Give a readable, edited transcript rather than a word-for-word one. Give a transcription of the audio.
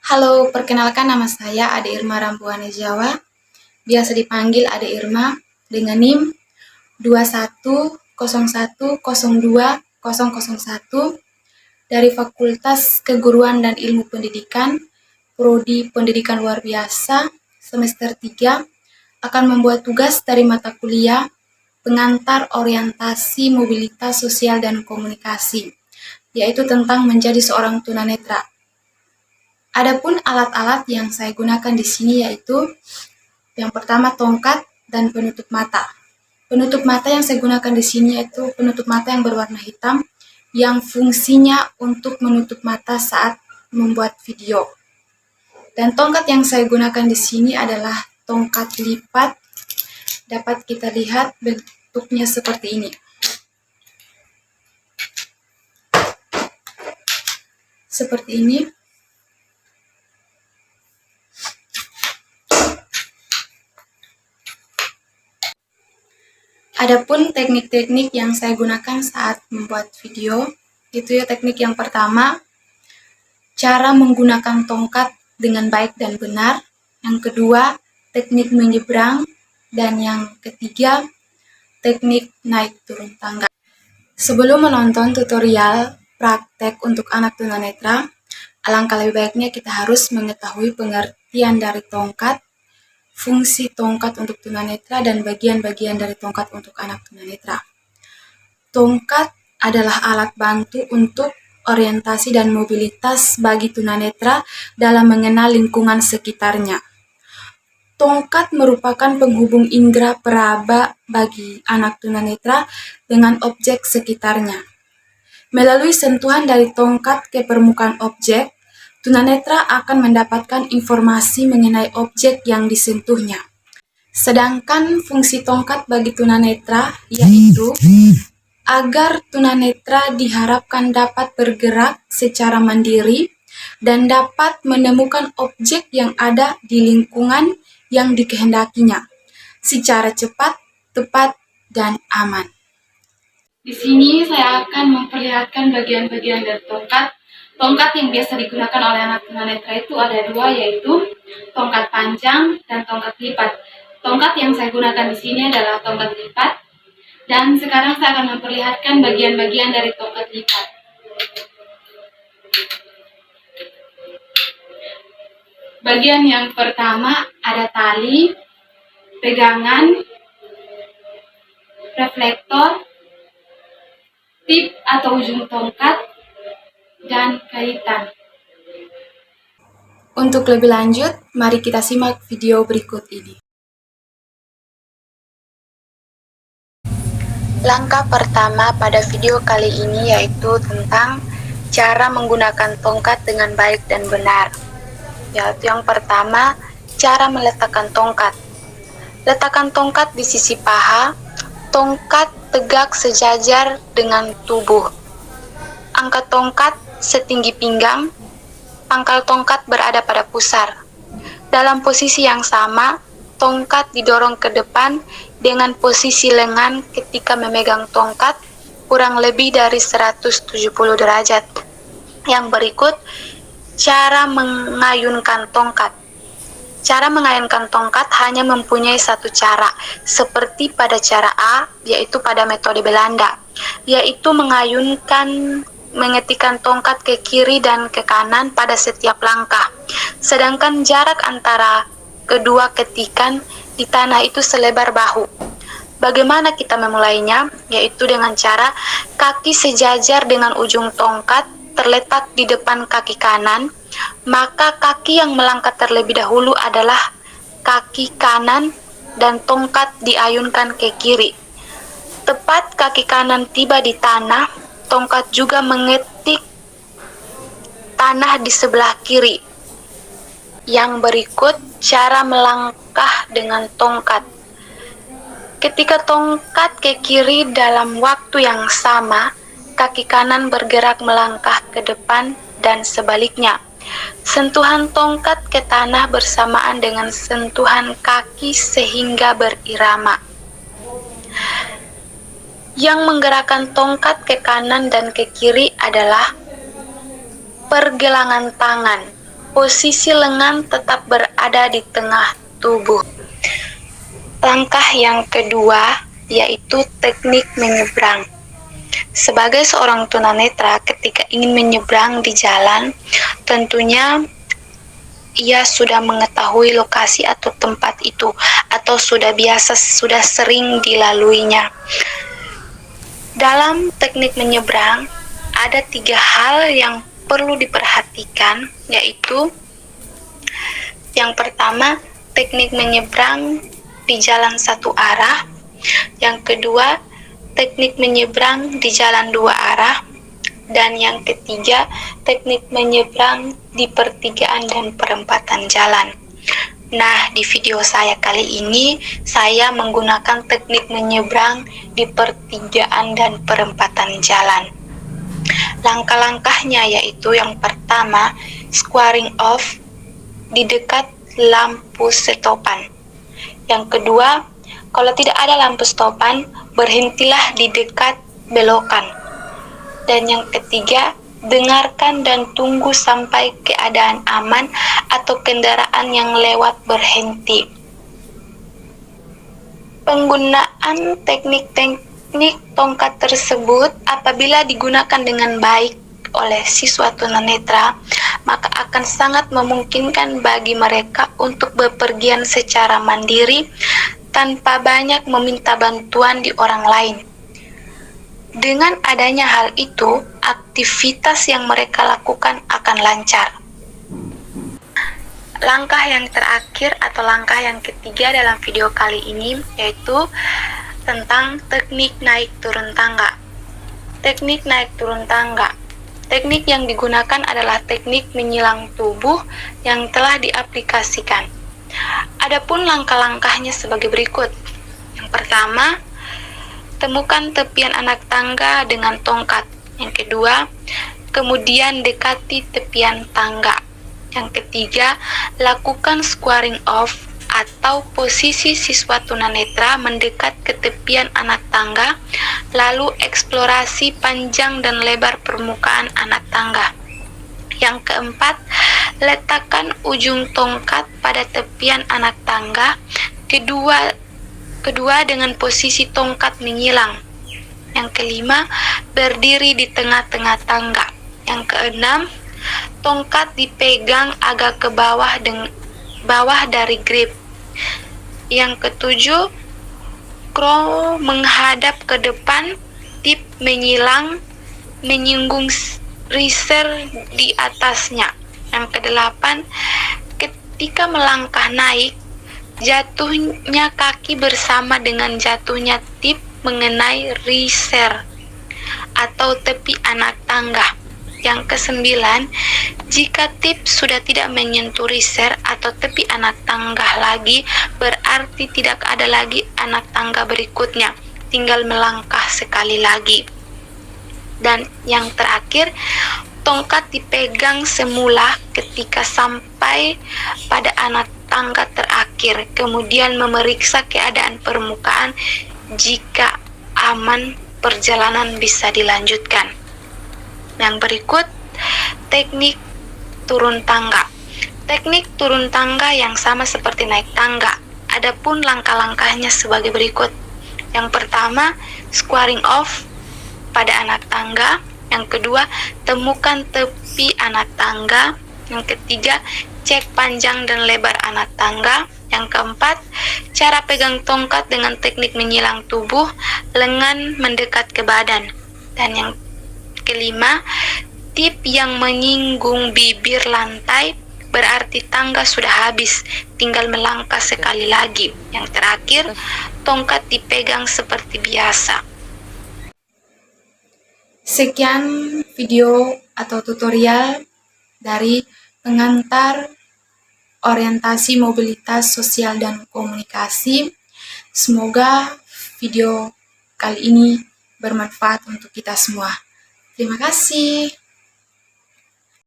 Halo, perkenalkan nama saya Ade Irma Rampuane Jawa, biasa dipanggil Ade Irma, dengan NIM 2101020001 dari Fakultas Keguruan dan Ilmu Pendidikan, Prodi Pendidikan Luar Biasa, semester 3, akan membuat tugas dari mata kuliah Pengantar Orientasi Mobilitas Sosial dan Komunikasi, yaitu tentang menjadi seorang tunanetra. Adapun alat-alat yang saya gunakan di sini yaitu yang pertama tongkat dan penutup mata. Penutup mata yang saya gunakan di sini yaitu penutup mata yang berwarna hitam yang fungsinya untuk menutup mata saat membuat video. Dan tongkat yang saya gunakan di sini adalah tongkat lipat. Dapat kita lihat bentuknya seperti ini. Seperti ini. Adapun teknik-teknik yang saya gunakan saat membuat video, itu ya teknik yang pertama, cara menggunakan tongkat dengan baik dan benar. Yang kedua, teknik menyeberang. Dan yang ketiga, teknik naik turun tangga. Sebelum menonton tutorial praktek untuk anak tunanetra, alangkah lebih baiknya kita harus mengetahui pengertian dari tongkat, fungsi tongkat untuk tunanetra, dan bagian-bagian dari tongkat untuk anak tunanetra. Tongkat adalah alat bantu untuk orientasi dan mobilitas bagi tunanetra dalam mengenal lingkungan sekitarnya. Tongkat merupakan penghubung indera peraba bagi anak tunanetra dengan objek sekitarnya. Melalui sentuhan dari tongkat ke permukaan objek, tunanetra akan mendapatkan informasi mengenai objek yang disentuhnya. Sedangkan fungsi tongkat bagi tunanetra yaitu agar tunanetra diharapkan dapat bergerak secara mandiri dan dapat menemukan objek yang ada di lingkungan yang dikehendakinya secara cepat, tepat, dan aman. Di sini saya akan memperlihatkan bagian-bagian dari tongkat. Tongkat yang biasa digunakan oleh anak tunanetra itu ada dua, yaitu tongkat panjang dan tongkat lipat. Tongkat yang saya gunakan di sini adalah tongkat lipat. Dan sekarang saya akan memperlihatkan bagian-bagian dari tongkat lipat. Bagian yang pertama ada tali, pegangan, reflektor, tip atau ujung tongkat, dan kaitan. Untuk lebih lanjut, mari kita simak video berikut ini. Langkah pertama pada video kali ini yaitu tentang cara menggunakan tongkat dengan baik dan benar. Yaitu yang pertama, cara meletakkan tongkat. Letakkan tongkat di sisi paha, tongkat tegak sejajar dengan tubuh. Angkat tongkat setinggi pinggang, pangkal tongkat berada pada pusar. Dalam posisi yang sama, tongkat didorong ke depan dengan posisi lengan ketika memegang tongkat kurang lebih dari 170 derajat. Yang berikut, cara mengayunkan tongkat. Cara mengayunkan tongkat hanya mempunyai satu cara, seperti pada cara A, yaitu pada metode Belanda, yaitu mengetikkan tongkat ke kiri dan ke kanan pada setiap langkah. Sedangkan jarak antara kedua ketikan di tanah itu selebar bahu. Bagaimana kita memulainya? Yaitu dengan cara kaki sejajar dengan ujung tongkat terletak di depan kaki kanan, maka kaki yang melangkah terlebih dahulu adalah kaki kanan dan tongkat diayunkan ke kiri. Tepat kaki kanan tiba di tanah, tongkat juga mengetik tanah di sebelah kiri. Yang berikut cara melangkah dengan tongkat. Ketika tongkat ke kiri dalam waktu yang sama, kaki kanan bergerak melangkah ke depan dan sebaliknya. Sentuhan tongkat ke tanah bersamaan dengan sentuhan kaki sehingga berirama. Yang menggerakkan tongkat ke kanan dan ke kiri adalah pergelangan tangan. Posisi lengan tetap berada di tengah tubuh. Langkah yang kedua yaitu teknik menyeberang. Sebagai seorang tunanetra, ketika ingin menyeberang di jalan, tentunya ia sudah mengetahui lokasi atau tempat itu, atau sudah sering dilaluinya. Dalam teknik menyeberang, ada 3 hal yang perlu diperhatikan, yaitu yang pertama, teknik menyeberang di jalan satu arah. Yang kedua, teknik menyeberang di jalan 2 arah. Dan yang ketiga, teknik menyeberang di pertigaan dan perempatan jalan. Nah, di video saya kali ini, saya menggunakan teknik menyeberang di pertigaan dan perempatan jalan. Langkah-langkahnya yaitu yang pertama, squaring off di dekat lampu stopan. Yang kedua, kalau tidak ada lampu stopan, berhentilah di dekat belokan. Dan yang ketiga, dengarkan dan tunggu sampai keadaan aman atau kendaraan yang lewat berhenti. Penggunaan teknik-teknik tongkat tersebut apabila digunakan dengan baik oleh siswa tunanetra, maka akan sangat memungkinkan bagi mereka untuk bepergian secara mandiri tanpa banyak meminta bantuan di orang lain. Dengan adanya hal itu, aktivitas yang mereka lakukan akan lancar. Langkah yang terakhir atau langkah yang ketiga dalam video kali ini yaitu tentang teknik naik turun tangga. Teknik naik turun tangga. Teknik yang digunakan adalah teknik menyilang tubuh yang telah diaplikasikan. Adapun langkah-langkahnya sebagai berikut. Yang pertama, temukan tepian anak tangga dengan tongkat. Yang kedua, kemudian dekati tepian tangga. Yang ketiga, lakukan squaring off atau posisi siswa tunanetra mendekat ke tepian anak tangga, lalu eksplorasi panjang dan lebar permukaan anak tangga. Yang keempat, letakkan ujung tongkat pada tepian anak tangga, kedua dengan posisi tongkat menyilang. Yang kelima, berdiri di tengah-tengah tangga. Yang keenam, tongkat dipegang agak ke bawah dari grip. Yang ketujuh, crow menghadap ke depan, tip menyinggung riser di atasnya. Yang kedelapan, ketika melangkah naik, jatuhnya kaki bersama dengan jatuhnya tip mengenai riser atau tepi anak tangga. Yang kesembilan, jika tip sudah tidak menyentuh riser atau tepi anak tangga lagi, berarti tidak ada lagi anak tangga berikutnya, tinggal melangkah sekali lagi. Dan yang terakhir, tongkat dipegang semula ketika sampai pada anak tangga terakhir, kemudian memeriksa keadaan permukaan. Jika aman, perjalanan bisa dilanjutkan. Yang berikut, teknik turun tangga. Teknik turun tangga yang sama seperti naik tangga. Adapun langkah-langkahnya sebagai berikut. Yang pertama, squaring off pada anak tangga. Yang kedua, temukan tepi anak tangga. Yang ketiga, cek panjang dan lebar anak tangga. Yang keempat, cara pegang tongkat dengan teknik menyilang tubuh, lengan mendekat ke badan. Dan yang kelima, tip yang menyinggung bibir lantai, berarti tangga sudah habis, tinggal melangkah sekali lagi. Yang terakhir, tongkat dipegang seperti biasa. Sekian video atau tutorial dari pengantar orientasi mobilitas sosial dan komunikasi. Semoga video kali ini bermanfaat untuk kita semua. Terima kasih.